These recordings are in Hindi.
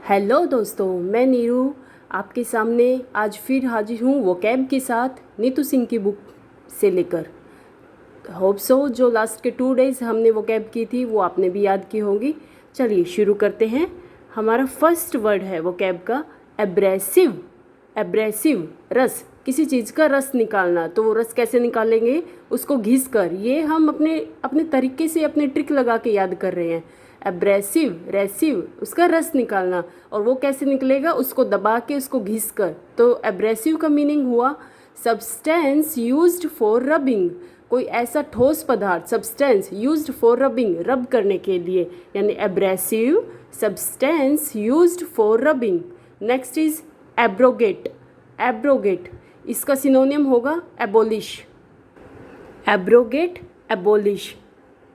हेलो दोस्तों, मैं नीरू आपके सामने आज फिर हाजिर हूँ वोकैब के साथ नीतू सिंह की बुक से लेकर। होप सो जो लास्ट के 2 डेज़ हमने वोकैब की थी वो आपने भी याद की होगी। चलिए शुरू करते हैं। हमारा फर्स्ट वर्ड है वोकैब का एब्रेसिव। एब्रेसिव रस, किसी चीज़ का रस निकालना। तो वो रस कैसे निकालेंगे? उसको घिस कर। ये हम अपने अपने तरीके से अपने ट्रिक लगा के याद कर रहे हैं। एब्रेसिव रेसिव, उसका रस निकालना। और वो कैसे निकलेगा? उसको दबा के, उसको घिस कर। तो एब्रेसिव का मीनिंग हुआ सब्सटेंस यूज्ड फॉर रबिंग। कोई ऐसा ठोस पदार्थ, सब्सटेंस यूज्ड फॉर रबिंग, रब करने के लिए, यानी abrasive substance used for rubbing. Next is abrogate. Abrogate, इसका सिनोनियम होगा एबोलिश। Abrogate, abolish,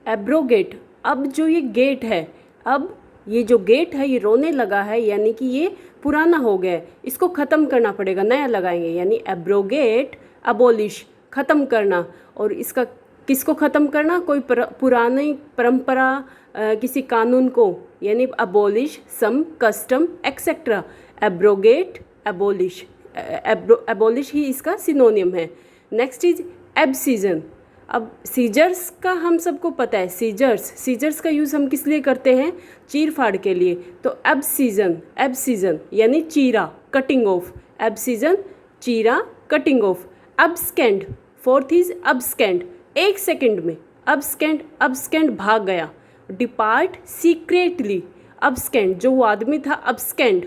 abrogate. अब जो ये गेट है, अब ये जो गेट है ये रोने लगा है, यानी कि ये पुराना हो गया है, इसको ख़त्म करना पड़ेगा, नया लगाएंगे। यानी एब्रोगेट, अबोलिश, ख़त्म करना। और इसका किसको ख़त्म करना? कोई पुरानी परंपरा, किसी कानून को, यानी abolish some custom etcetera. Abrogate, abolish, abolish ही इसका सिनोनियम है। Next is excision. अब सीजर्स का हम सबको पता है, सीजर्स का यूज़ हम किस लिए करते हैं? चीर फाड़ के लिए। तो एब्सीजन यानी चीरा, कटिंग ऑफ। एब्सीजन, चीरा, cutting off. Abscond, fourth is abscond, 1 second में। अब्सकेंड भाग गया। Depart secretly. अब्सकेंड, जो वो आदमी था, अब्सकेंड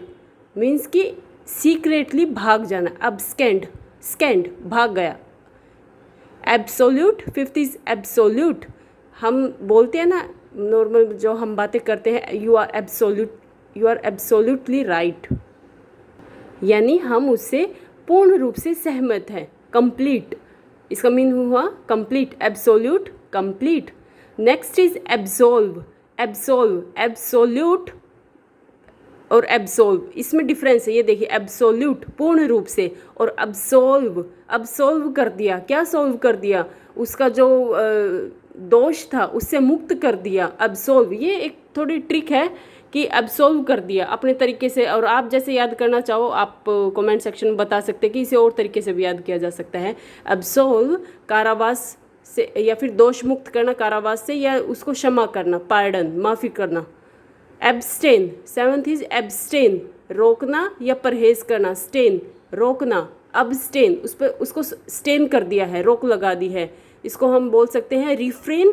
मीन्स कि सीक्रेटली भाग जाना। स्केंड भाग गया। Absolute, fifth is absolute. हम बोलते हैं ना, नॉर्मल जो हम बातें करते हैं, यू आर एब्सोल्यूटली राइट, यानी हम उससे पूर्ण रूप से सहमत हैं। कंप्लीट, इसका मीन हुआ complete. Absolute, complete. Next is absolve. Absolute और एब्सोल्व, इसमें डिफरेंस है। ये देखिए, एब्सोल्यूट पूर्ण रूप से, और अब्सोल्व कर दिया। क्या सोल्व कर दिया? उसका जो दोष था उससे मुक्त कर दिया। एब्सोल्व, ये एक थोड़ी ट्रिक है कि एब्सोल्व कर दिया अपने तरीके से। और आप जैसे याद करना चाहो, आप कमेंट सेक्शन में बता सकते हैं कि इसे और तरीके से भी याद किया जा सकता है। एब्सोल्व, कारावास से, या फिर दोष मुक्त करना कारावास से, या उसको क्षमा करना, पार्डन, माफ़ी करना। एब्सटेन, सेवंथ इज एब्सटेन, रोकना या परहेज करना। स्टेन, रोकना। अब्सटेन, उसको स्टेन कर दिया है, रोक लगा दी है। इसको हम बोल सकते हैं refrain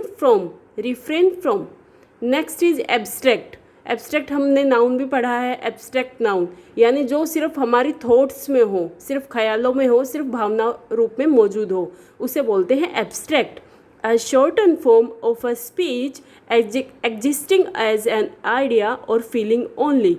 from. Next is abstract. Abstract हमने नाउन भी पढ़ा है। एब्स्ट्रैक्ट नाउन यानी जो सिर्फ हमारी थॉट्स में हो, सिर्फ ख्यालों में हो, सिर्फ भावना रूप में मौजूद हो, उसे बोलते हैं abstract. A shortened form of a speech existing as an idea or feeling only.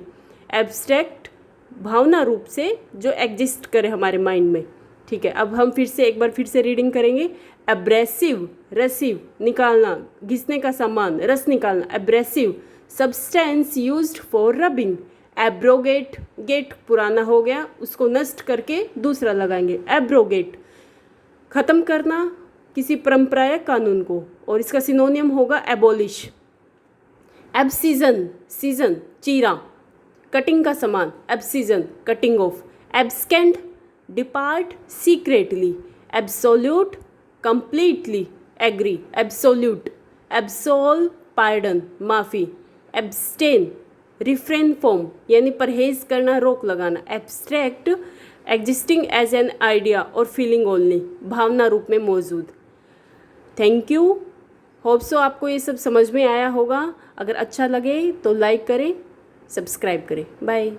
Abstract, भावना रूप से जो एग्जिस्ट करे हमारे माइंड में। ठीक है, अब हम एक बार फिर से रीडिंग करेंगे। एब्रेसिव, रेसिव, निकालना, घिसने का सामान, रस निकालना। Abrasive, substance used for rubbing. Abrogate, get पुराना हो गया, उसको नष्ट करके दूसरा लगाएंगे। एब्रोगेट, ख़त्म करना किसी परंपरा या कानून को, और इसका सिनोनियम होगा एबोलिश। सीजन, चीरा, कटिंग का सामान। Excision, cutting off. Abscond, depart secretly. Absolute, completely agree. Absolve, pardon, माफ़ी। एब्सटेन, रिफ्रेन फ्रॉम, यानी परहेज करना, रोक लगाना। Abstract, existing as an idea और फीलिंग ओनली, भावना रूप में मौजूद। Thank you. होप सो आपको ये सब समझ में आया होगा। अगर अच्छा लगे तो लाइक करें, सब्सक्राइब करें। बाय।